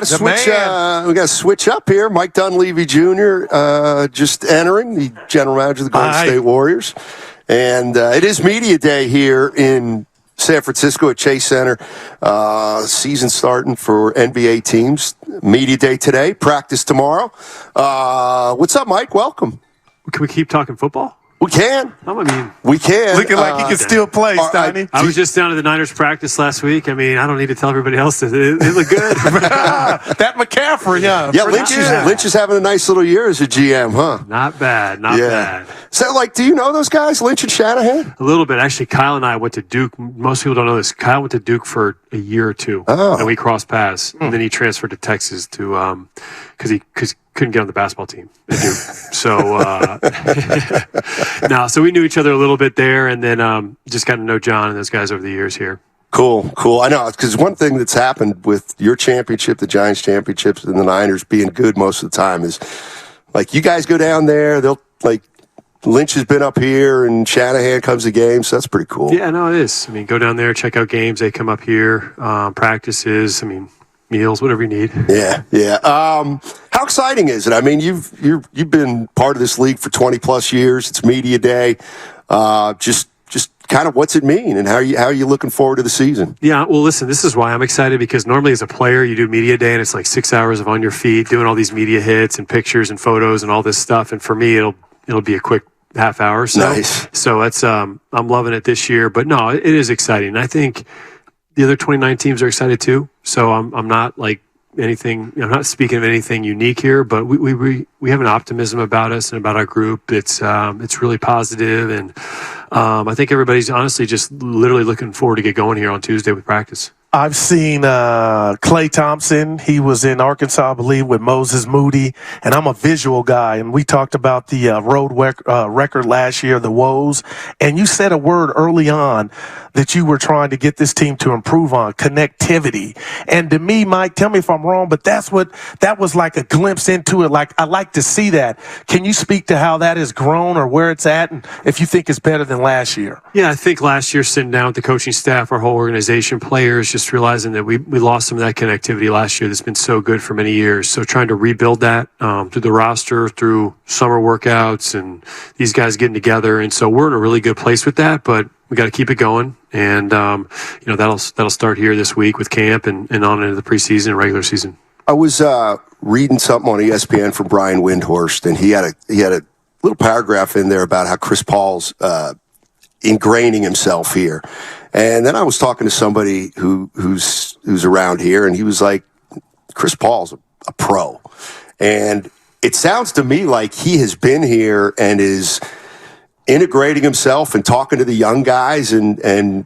We got to switch up here. Mike Dunleavy Jr. Just entering, the general manager of the Golden State Warriors. And it is media day here in San Francisco at Chase Center. Season starting for NBA teams. Media day today, practice tomorrow. What's up, Mike? Welcome. Can we keep talking football? We can. We can. Looking like he can still play, Steiny. I was just down to the Niners practice last week. I don't need to tell everybody else that it looked good. That McCaffrey, Yeah, Lynch is having a nice little year as a GM, huh? Not bad, not bad. So, do you know those guys, Lynch and Shanahan? A little bit. Actually, Kyle and I went to Duke. Most people don't know this. Kyle went to Duke for a year or two, and we crossed paths. And then he transferred to Texas to because he couldn't get on the basketball team at Duke. So so we knew each other a little bit there, and then just got to know John and those guys over the years here. Cool. I know, because one thing that's happened with your championship, the Giants championships, and the Niners being good most of the time is, you guys go down there, they'll, Lynch has been up here, and Shanahan comes to games, so that's pretty cool. Yeah, no, it is. Go down there, check out games. They come up here, practices, meals, whatever you need. Yeah. How exciting is it? You've been part of this league for 20+ years. It's media day. Just kind of what's it mean, and how are you looking forward to the season? Yeah, well, listen, this is why I'm excited, because normally as a player, you do media day, and it's 6 hours of on your feet doing all these media hits and pictures and photos and all this stuff. And for me, it'll be a quick half hour. So, nice. So that's I'm loving it this year. But no, it is exciting. I think the other 29 teams are excited too. So I'm not anything. I'm not speaking of anything unique here, but we have an optimism about us and about our group. It's really positive, and I think everybody's honestly just literally looking forward to get going here on Tuesday with practice. I've seen Klay Thompson. He was in Arkansas, I believe, with Moses Moody. And I'm a visual guy. And we talked about the road record last year, the woes. And you said a word early on that you were trying to get this team to improve on, connectivity. And to me, Mike, tell me if I'm wrong, but that was like a glimpse into it. I like to see that. Can you speak to how that has grown or where it's at, and if you think it's better than last year? Yeah, I think last year, sitting down with the coaching staff, our whole organization, players, just realizing that we lost some of that connectivity last year that's been so good for many years. So trying to rebuild that through the roster, through summer workouts, and these guys getting together. And so we're in a really good place with that, but we got to keep it going. And, that'll start here this week with camp and on into the preseason and regular season. I was reading something on ESPN from Brian Windhorst, and he had a little paragraph in there about how Chris Paul's ingraining himself here. And then I was talking to somebody who's around here, and he was like, Chris Paul's a pro. And it sounds to me like he has been here and is integrating himself and talking to the young guys and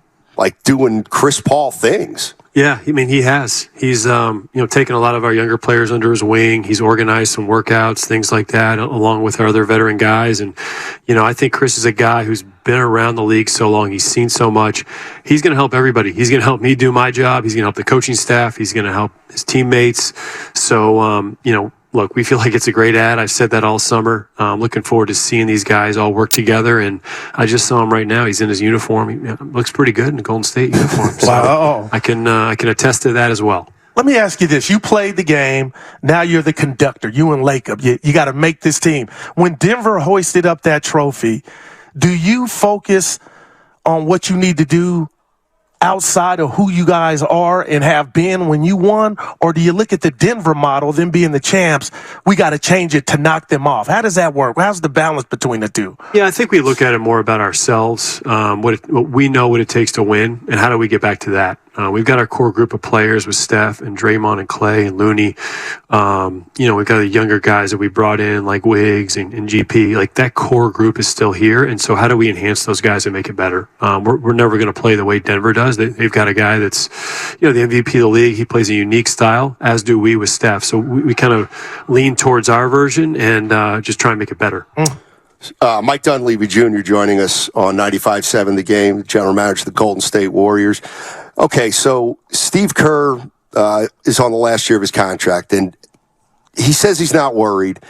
doing Chris Paul things. Yeah, he has. He's taken a lot of our younger players under his wing. He's organized some workouts, things like that, along with our other veteran guys. And I think Chris is a guy who's been around the league so long. He's seen so much. He's going to help everybody. He's going to help me do my job. He's going to help the coaching staff. He's going to help his teammates. So look, we feel like it's a great ad. I've said that all summer. I'm looking forward to seeing these guys all work together. And I just saw him right now. He's in his uniform. He looks pretty good in the Golden State uniform. So wow. I can attest to that as well. Let me ask you this. You played the game. Now you're the conductor. You and Lacob. You got to make this team. When Denver hoisted up that trophy, do you focus on what you need to do outside of who you guys are and have been when you won? Or do you look at the Denver model, them being the champs, we got to change it to knock them off? How does that work? How's the balance between the two? Yeah, I think we look at it more about ourselves, what we know what it takes to win, and how do we get back to that? We've got our core group of players with Steph and Draymond and Klay and Looney. We've got the younger guys that we brought in like Wiggs and GP. That core group is still here. And so how do we enhance those guys and make it better? We're never going to play the way Denver does. They've got a guy that's, the MVP of the league. He plays a unique style, as do we with Steph. So we kind of lean towards our version and just try and make it better. Mike Dunleavy Jr. joining us on 95.7 The Game, general manager of the Golden State Warriors. Okay, so Steve Kerr is on the last year of his contract, and he says he's not worried,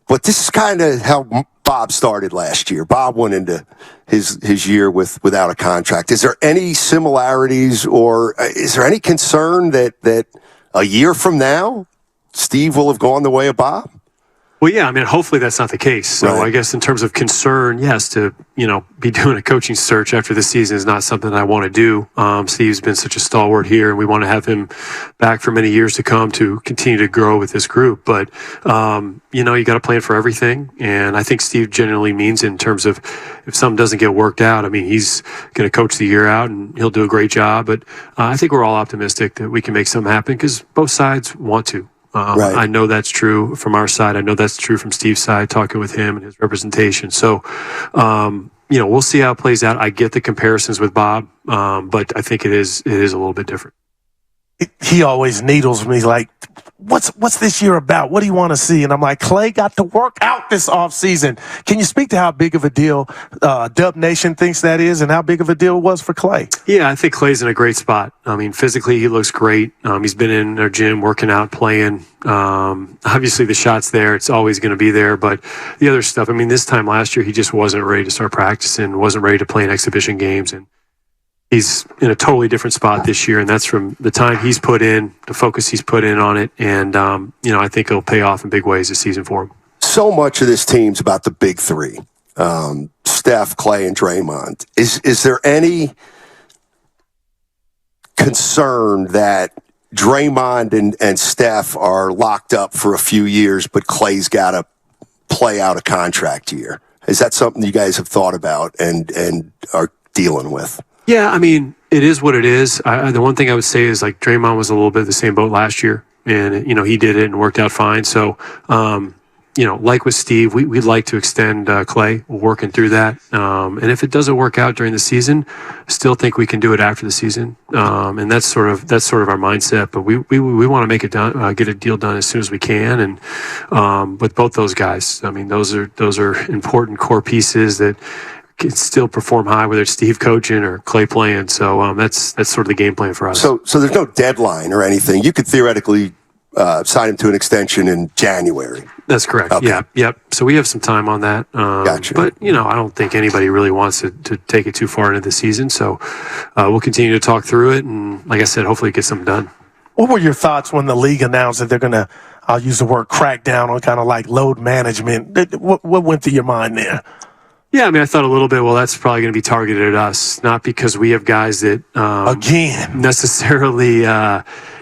but this is kind of how Bob started last year. Bob went into his year without a contract. Is there any similarities, or is there any concern that a year from now Steve will have gone the way of Bob? Well, yeah, I mean, hopefully that's not the case. So Right. I guess in terms of concern, yes, to, be doing a coaching search after the season is not something that I want to do. Steve's been such a stalwart here, and we want to have him back for many years to come to continue to grow with this group. But, you got to plan for everything. And I think Steve generally means it in terms of if something doesn't get worked out, I mean, he's going to coach the year out and he'll do a great job. But I think we're all optimistic that we can make something happen because both sides want to. Right. I know that's true from our side. I know that's true from Steve's side, talking with him and his representation. So, we'll see how it plays out. I get the comparisons with Bob, but I think it is a little bit different. He always needles me like, what's this year about? What do you want to see? And I'm like, Klay got to work out this offseason. Can you speak to how big of a deal Dub Nation thinks that is and how big of a deal it was for Klay? Yeah, I think Klay's in a great spot. I mean, physically, he looks great. He's been in our gym, working out, playing. Obviously, the shot's there. It's always going to be there. But the other stuff, I mean, this time last year, he just wasn't ready to start practicing, wasn't ready to play in exhibition games. And he's in a totally different spot this year, and that's from the time he's put in, the focus he's put in on it, and I think it'll pay off in big ways this season for him. So much of this team's about the big three, Steph, Klay, and Draymond. Is there any concern that Draymond and Steph are locked up for a few years, but Klay's got to play out a contract year? Is that something you guys have thought about and are dealing with? Yeah, I mean, it is what it is. The one thing I would say is like Draymond was a little bit of the same boat last year, and he did it and worked out fine. So, like with Steve, we'd like to extend Klay. We're working through that, and if it doesn't work out during the season, I still think we can do it after the season, and that's sort of our mindset. But we want to make it done, get a deal done as soon as we can, and with both those guys, I mean, those are important core pieces that can still perform high, whether it's Steve coaching or Klay playing. So that's sort of the game plan for us. So there's no deadline or anything. You could theoretically sign him to an extension in January. That's correct. Okay. Yeah. Yep. So we have some time on that. Gotcha. But, I don't think anybody really wants to take it too far into the season. So we'll continue to talk through it. And like I said, hopefully get something done. What were your thoughts when the league announced that they're going to, I'll use the word crack down on kind of like load management? What went through your mind there? Yeah, I mean, I thought a little bit, well, that's probably going to be targeted at us, not because we have guys that Again. necessarily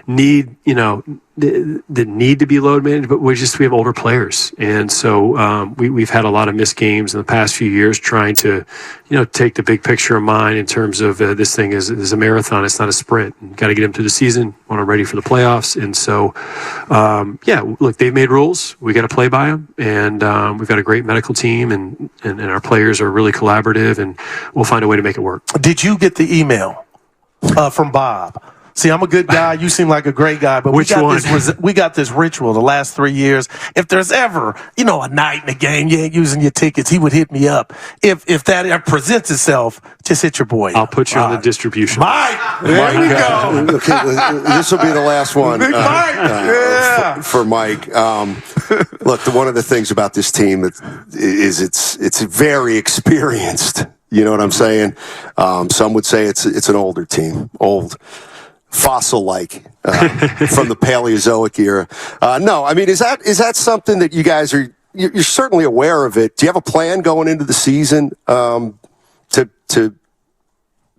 need, that need to be load managed, but we have older players. And so we've had a lot of missed games in the past few years trying to, take the big picture in mind in terms of this thing is a marathon. It's not a sprint. Got to get them through the season, want them ready for the playoffs. And so, look, they've made rules. We got to play by them. And we've got a great medical team and our players are really collaborative, and we'll find a way to make it work. Did you get the email from Bob? See, I'm a good guy. You seem like a great guy, but we got this ritual the last 3 years. If there's ever, a night in the game, you ain't using your tickets, he would hit me up. If that ever presents itself, just hit your boy. I'll put you on the distribution. Mike, there we go. Okay, this will be the last one. Big Mike, for Mike. Look, one of the things about this team is it's very experienced. You know what I'm saying? Some would say it's an older team, old. Fossil-like from the Paleozoic era. No, I mean, is that something that you guys you're certainly aware of it? Do you have a plan going into the season to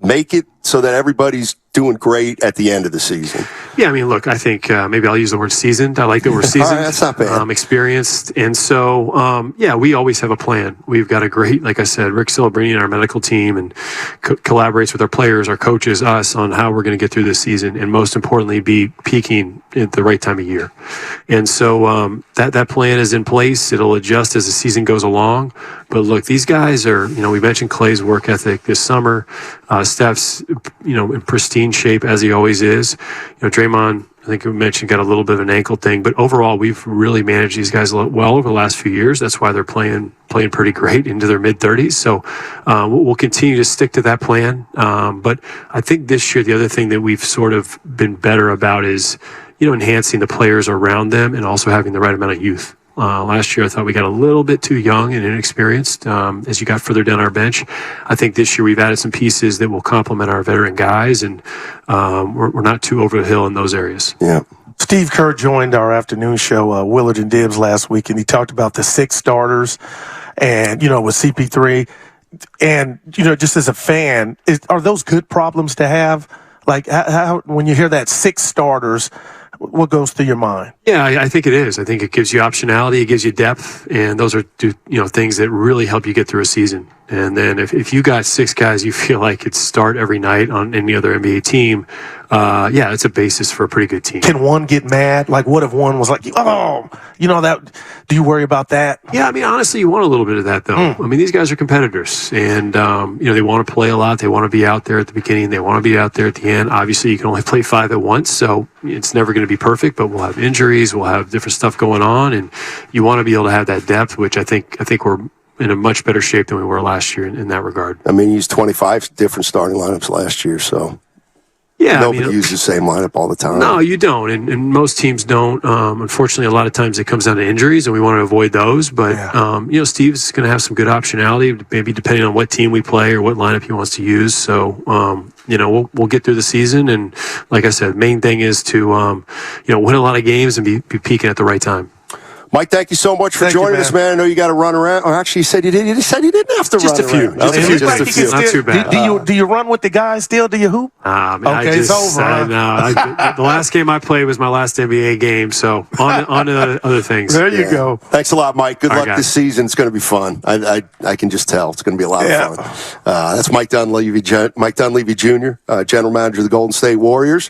make it so that everybody's doing great at the end of the season? Yeah, I mean, look, I think maybe I'll use the word seasoned. I like the word seasoned. That's not bad. Experienced. And so, we always have a plan. We've got a great, like I said, Rick Silabrini and our medical team and collaborates with our players, our coaches, us on how we're going to get through this season and most importantly, be peaking at the right time of year. And so that plan is in place. It'll adjust as the season goes along. But look, these guys are, we mentioned Klay's work ethic this summer. Steph's, in pristine shape as he always is. Draymond, I think we mentioned, got a little bit of an ankle thing, but overall, we've really managed these guys well over the last few years. That's why they're playing pretty great into their mid-30s. So we'll continue to stick to that plan. But I think this year, the other thing that we've sort of been better about is, enhancing the players around them and also having the right amount of youth. Last year, I thought we got a little bit too young and inexperienced as you got further down our bench. I think this year we've added some pieces that will complement our veteran guys, and we're not too over the hill in those areas. Yeah. Steve Kerr joined our afternoon show, Willard and Dibbs, last week, and he talked about the 6 starters and, with CP3. And, just as a fan, are those good problems to have? Like, how when you hear that 6 starters, what goes through your mind? Yeah, I think it is. I think it gives you optionality, it gives you depth, and those are things that really help you get through a season. And then if you got 6 guys you feel like could start every night on any other NBA team, it's a basis for a pretty good team. Can one get mad? Like, what if one was like, that? Do you worry about that? Yeah, I mean, honestly, you want a little bit of that, though. I mean, these guys are competitors, and they want to play a lot. They want to be out there at the beginning. They want to be out there at the end. Obviously, you can only play 5 at once, so it's never going to be perfect. But we'll have injuries, we'll have different stuff going on, and you want to be able to have that depth, which I think we're in a much better shape than we were last year in that regard. I mean, you used 25 different starting lineups last year, so yeah, nobody uses the same lineup all the time. No, you don't, and most teams don't. Unfortunately, a lot of times it comes down to injuries, and we want to avoid those. But Steve's going to have some good optionality, maybe depending on what team we play or what lineup he wants to use. So we'll get through the season, and like I said, main thing is to win a lot of games and be peaking at the right time. Mike, thank you so much for joining us, man. I know you got to run around. Or actually, you said you didn't have to just run around. Just a few. Not too bad. Do you run with the guys still? Do you hoop? It's over. The last game I played was my last NBA game, so on to other things. There you go. Thanks a lot, Mike. Good luck guys. this season. It's going to be fun. I can just tell. It's going to be a lot of fun. That's Mike Dunleavy Jr., General Manager of the Golden State Warriors.